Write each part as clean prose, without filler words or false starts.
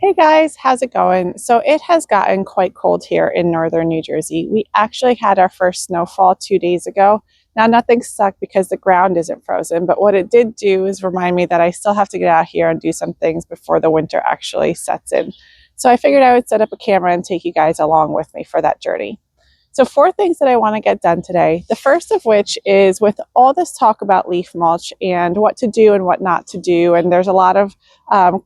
Hey guys, how's it going? So it has gotten quite cold here in northern New Jersey. We actually had our first snowfall 2 days ago. Now nothing stuck because the ground isn't frozen, but what it did do is remind me that I still have to get out here and do some things before the winter actually sets in. So I figured I would set up a camera and take you guys along with me for that journey. So 4 things that I want to get done today. The first of which is with all this talk about leaf mulch and what to do and what not to do, and there's a lot of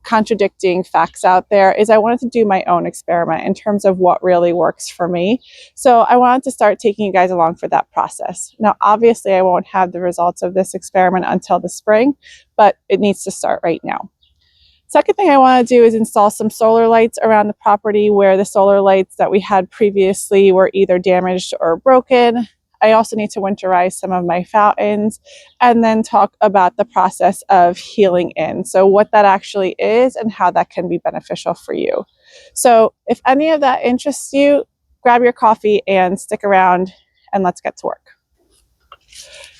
contradicting facts out there, is I wanted to do my own experiment in terms of what really works for me. So I wanted to start taking you guys along for that process. Now, obviously, I won't have the results of this experiment until the spring, but it needs to start right now. Second thing I want to do is install some solar lights around the property where the solar lights that we had previously were either damaged or broken. I also need to winterize some of my fountains and then talk about the process of healing in. So what that actually is and how that can be beneficial for you. So if any of that interests you, grab your coffee and stick around and let's get to work.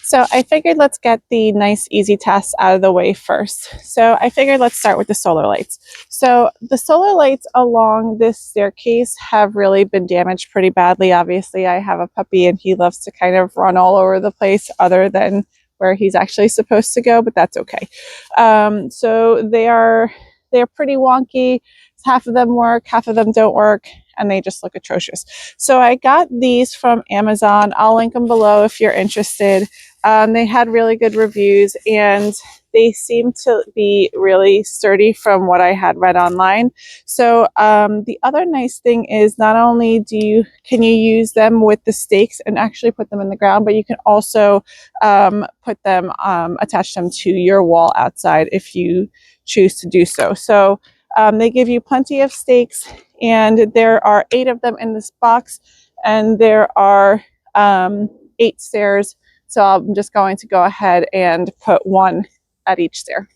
So I figured let's get the nice easy tests out of the way first. So I figured let's start with the solar lights. So the solar lights along this staircase have really been damaged pretty badly. Obviously I have a puppy and he loves to kind of run all over the place other than where he's actually supposed to go, but that's okay. So they're pretty wonky. Half of them work, half of them don't work, and they just look atrocious. So I got these from Amazon. I'll link them below if you're interested. They had really good reviews and they seem to be really sturdy from what I had read online. So the other nice thing is not only can you use them with the stakes and actually put them in the ground, but you can also attach them to your wall outside if you choose to do so. So they give you plenty of stakes, and there are 8 of them in this box, and there are 8 stairs. So I'm just going to go ahead and put 1 at each stair.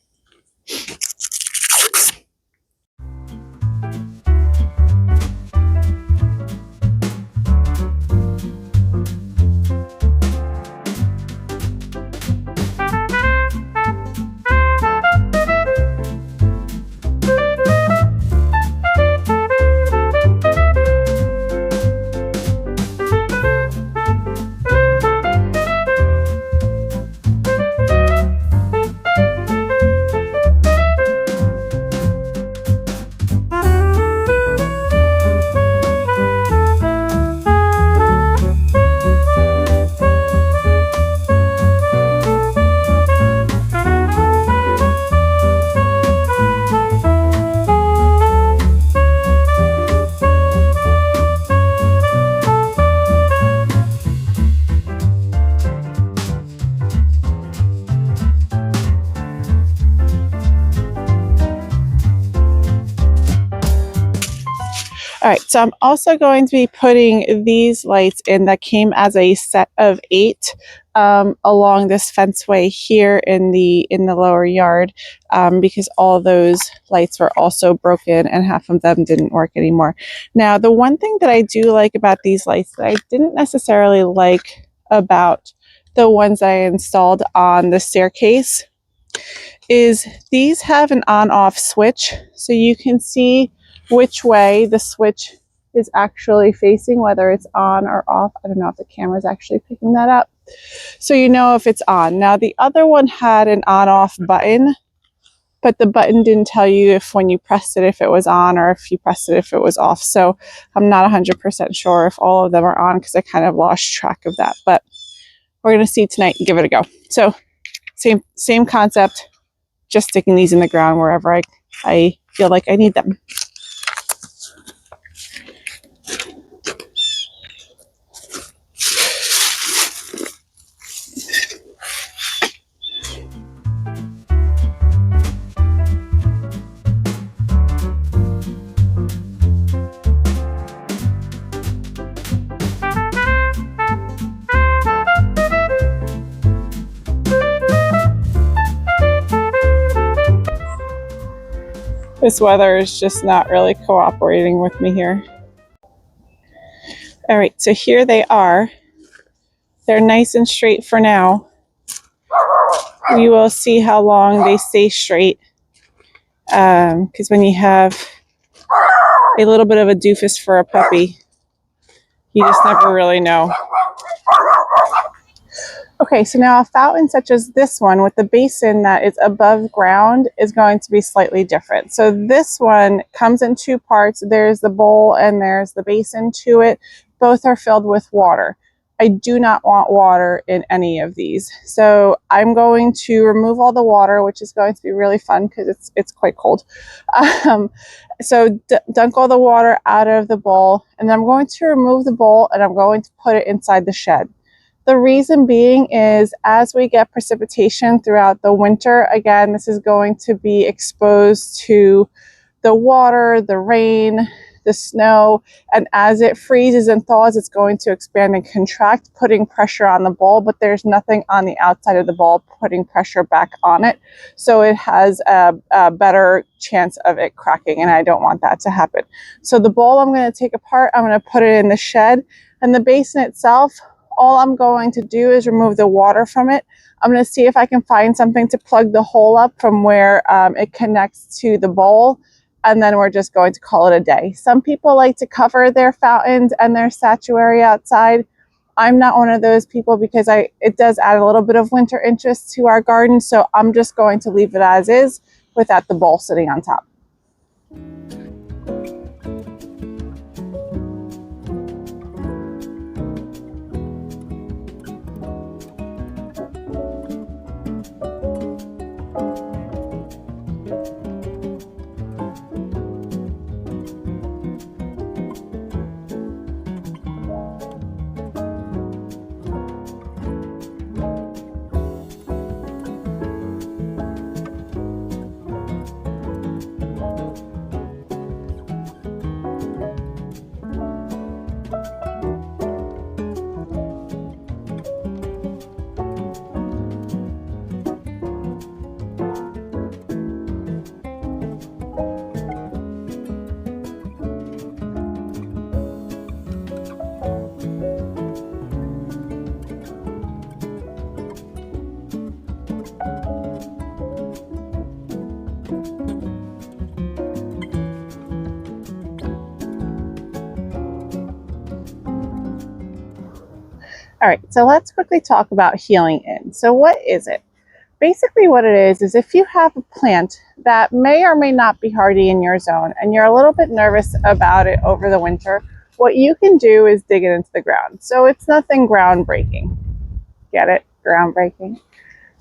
All right, so I'm also going to be putting these lights in that came as a set of 8 along this fenceway here in the lower yard because all those lights were also broken and half of them didn't work anymore. Now, the one thing that I do like about these lights that I didn't necessarily like about the ones I installed on the staircase is these have an on-off switch, so you can see which way the switch is actually facing, whether it's on or off. I don't know if the camera is actually picking that up. So you know if it's on. Now the other one had an on-off button, but the button didn't tell you if when you pressed it if it was on or if you pressed it if it was off. So I'm not 100% sure if all of them are on because I kind of lost track of that. But we're going to see tonight and give it a go. So same concept, just sticking these in the ground wherever I feel like I need them. This weather is just not really cooperating with me here. All right, so here they are. They're nice and straight for now. We will see how long they stay straight. Because when you have a little bit of a doofus for a puppy. You just never really know. Okay, so now a fountain such as this one with the basin that is above ground is going to be slightly different. So this one comes in two parts. There's the bowl and there's the basin to it. Both are filled with water. I do not want water in any of these. So I'm going to remove all the water, which is going to be really fun because it's quite cold. So dunk all the water out of the bowl, and then I'm going to remove the bowl and I'm going to put it inside the shed. The reason being is as we get precipitation throughout the winter, again, this is going to be exposed to the water, the rain, the snow, and as it freezes and thaws, it's going to expand and contract, putting pressure on the bowl, but there's nothing on the outside of the bowl putting pressure back on it. So it has a better chance of it cracking, and I don't want that to happen. So the bowl I'm going to take apart, I'm going to put it in the shed, and the basin itself, all I'm going to do is remove the water from it. I'm going to see if I can find something to plug the hole up from where it connects to the bowl, and then we're just going to call it a day. Some people like to cover their fountains and their statuary outside. I'm not one of those people because it does add a little bit of winter interest to our garden, so I'm just going to leave it as is without the bowl sitting on top. All right, so let's quickly talk about healing in. So what is it? Basically what it is if you have a plant that may or may not be hardy in your zone and you're a little bit nervous about it over the winter, what you can do is dig it into the ground. So it's nothing groundbreaking. Get it? Groundbreaking.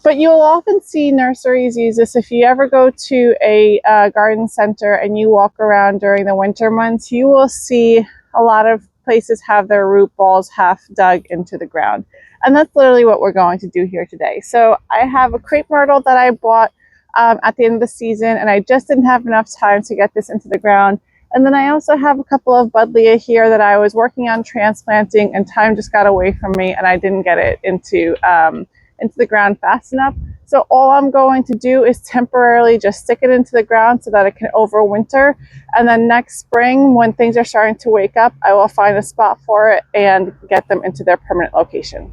But you'll often see nurseries use this. If you ever go to a garden center and you walk around during the winter months, you will see a lot of places have their root balls half dug into the ground. And that's literally what we're going to do here today. So I have a crepe myrtle that I bought at the end of the season, and I just didn't have enough time to get this into the ground. And then I also have a couple of buddleia here that I was working on transplanting, and time just got away from me and I didn't get it into the ground fast enough. So all I'm going to do is temporarily just stick it into the ground so that it can overwinter. And then next spring, when things are starting to wake up, I will find a spot for it and get them into their permanent location.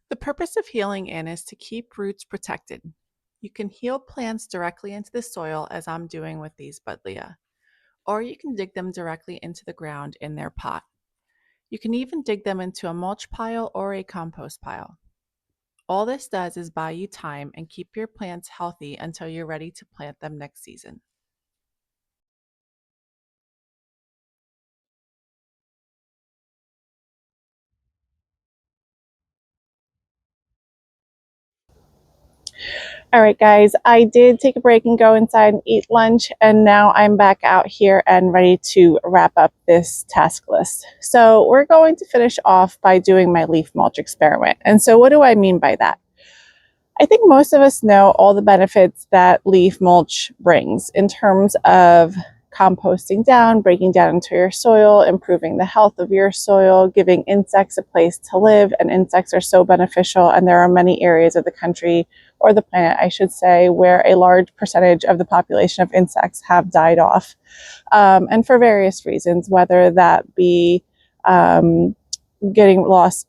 The purpose of healing in is to keep roots protected. You can heal plants directly into the soil, as I'm doing with these buddleia, or you can dig them directly into the ground in their pot. You can even dig them into a mulch pile or a compost pile. All this does is buy you time and keep your plants healthy until you're ready to plant them next season. All right, guys, I did take a break and go inside and eat lunch, and now I'm back out here and ready to wrap up this task list. So we're going to finish off by doing my leaf mulch experiment. And so what do I mean by that? I think most of us know all the benefits that leaf mulch brings in terms of composting down, breaking down into your soil, improving the health of your soil, giving insects a place to live. And insects are so beneficial. And there are many areas of the country, or the planet, I should say, where a large percentage of the population of insects have died off. And for various reasons, whether that be getting lost,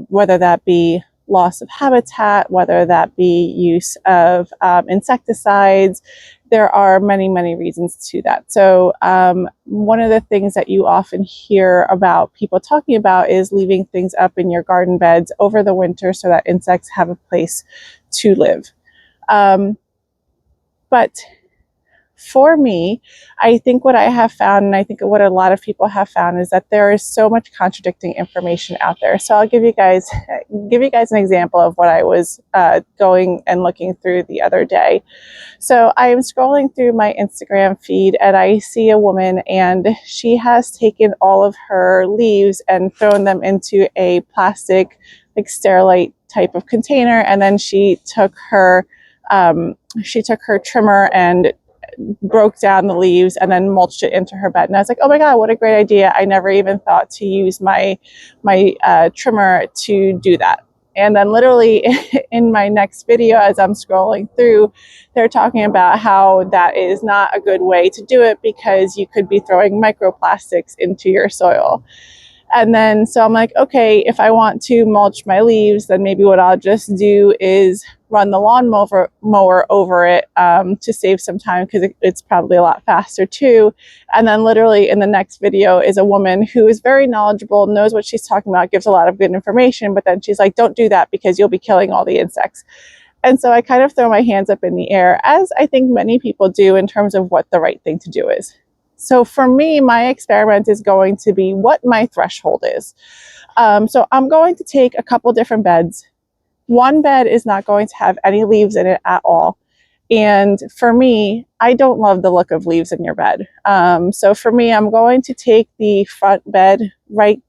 whether that be loss of habitat, whether that be use of insecticides. There are many, many reasons to that. So one of the things that you often hear about people talking about is leaving things up in your garden beds over the winter so that insects have a place to live. But for me, I think what I have found, and I think what a lot of people have found, is that there is so much contradicting information out there. So I'll give you guys an example of what I was going and looking through the other day. So I am scrolling through my Instagram feed and I see a woman, and she has taken all of her leaves and thrown them into a plastic, like sterilite type of container, and then she took her trimmer and broke down the leaves and then mulched it into her bed. And I was like, oh my God, what a great idea. I never even thought to use my trimmer to do that. And then literally in my next video, as I'm scrolling through, they're talking about how that is not a good way to do it because you could be throwing microplastics into your soil. And then, so I'm like, okay, if I want to mulch my leaves, then maybe what I'll just do is run the lawnmower over it to save some time, because it's probably a lot faster too. And then literally in the next video is a woman who is very knowledgeable, knows what she's talking about, gives a lot of good information, but then she's like, don't do that because you'll be killing all the insects. And so I kind of throw my hands up in the air, as I think many people do, in terms of what the right thing to do is. So for me, my experiment is going to be what my threshold is. So I'm going to take a couple different beds. One bed is not going to have any leaves in it at all. And for me, I don't love the look of leaves in your bed. So for me, I'm going to take the front bed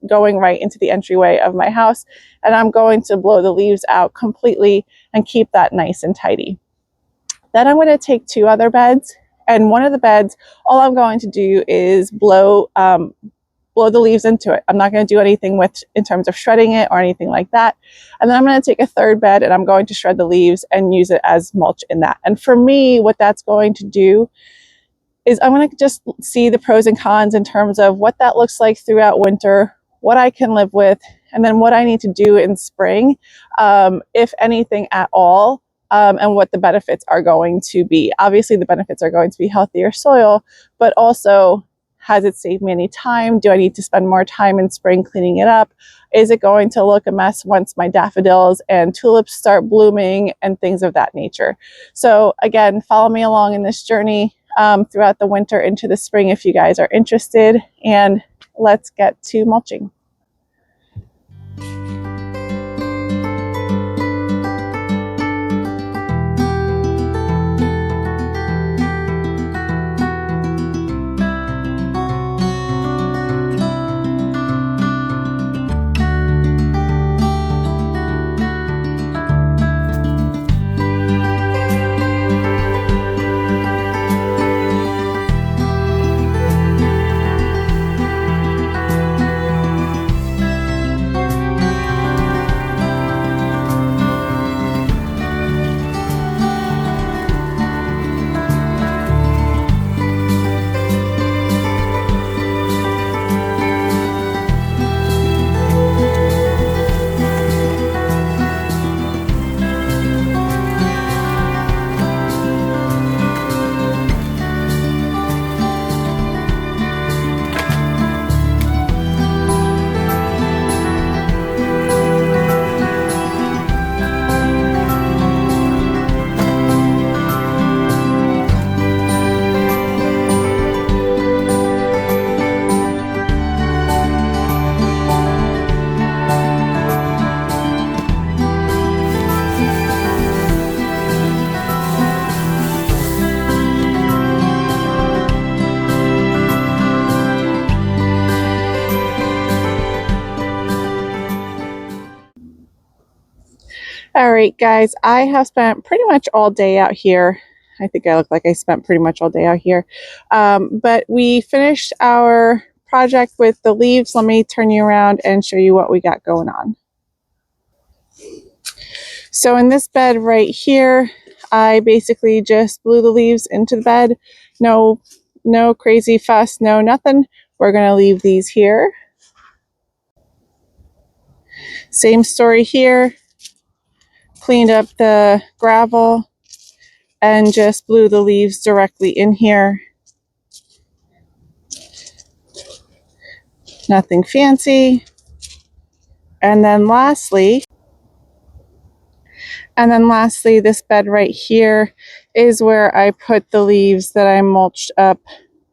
going right into the entryway of my house, and I'm going to blow the leaves out completely and keep that nice and tidy. Then I'm going to take two other beds. And one of the beds, all I'm going to do is blow the leaves into it. I'm not going to do anything in terms of shredding it or anything like that. And then I'm going to take a third bed and I'm going to shred the leaves and use it as mulch in that. And for me, what that's going to do is I'm going to just see the pros and cons in terms of what that looks like throughout winter, what I can live with, and then what I need to do in spring, if anything at all. And what the benefits are going to be. Obviously, the benefits are going to be healthier soil, but also, has it saved me any time? Do I need to spend more time in spring cleaning it up? Is it going to look a mess once my daffodils and tulips start blooming and things of that nature? So again, follow me along in this journey throughout the winter into the spring if you guys are interested, and let's get to mulching. All right, guys, I have spent pretty much all day out here. I think I look like I spent pretty much all day out here. But we finished our project with the leaves. Let me turn you around and show you what we got going on. So in this bed right here, I basically just blew the leaves into the bed. No crazy fuss, no nothing. We're going to leave these here. Same story here. cleaned up the gravel and just blew the leaves directly in here. Nothing fancy. And then lastly, this bed right here is where I put the leaves that I mulched up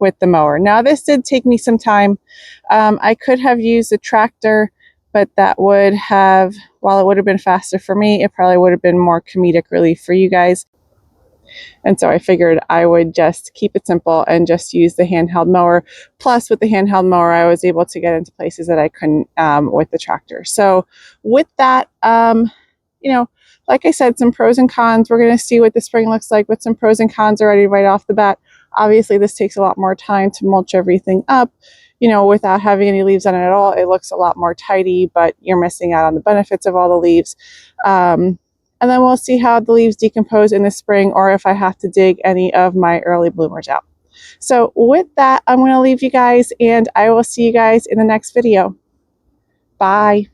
with the mower. Now, this did take me some time. I could have used a tractor, but that would have, while it would have been faster for me, it probably would have been more comedic relief for you guys. And so I figured I would just keep it simple and just use the handheld mower. Plus, with the handheld mower, I was able to get into places that I couldn't with the tractor. So with that, you know, like I said, some pros and cons. We're going to see what the spring looks like with some pros and cons already right off the bat. Obviously, this takes a lot more time to mulch everything up. You know, without having any leaves on it at all, it looks a lot more tidy, but you're missing out on the benefits of all the leaves. And then we'll see how the leaves decompose in the spring, or if I have to dig any of my early bloomers out. So with that, I'm going to leave you guys, and I will see you guys in the next video. Bye.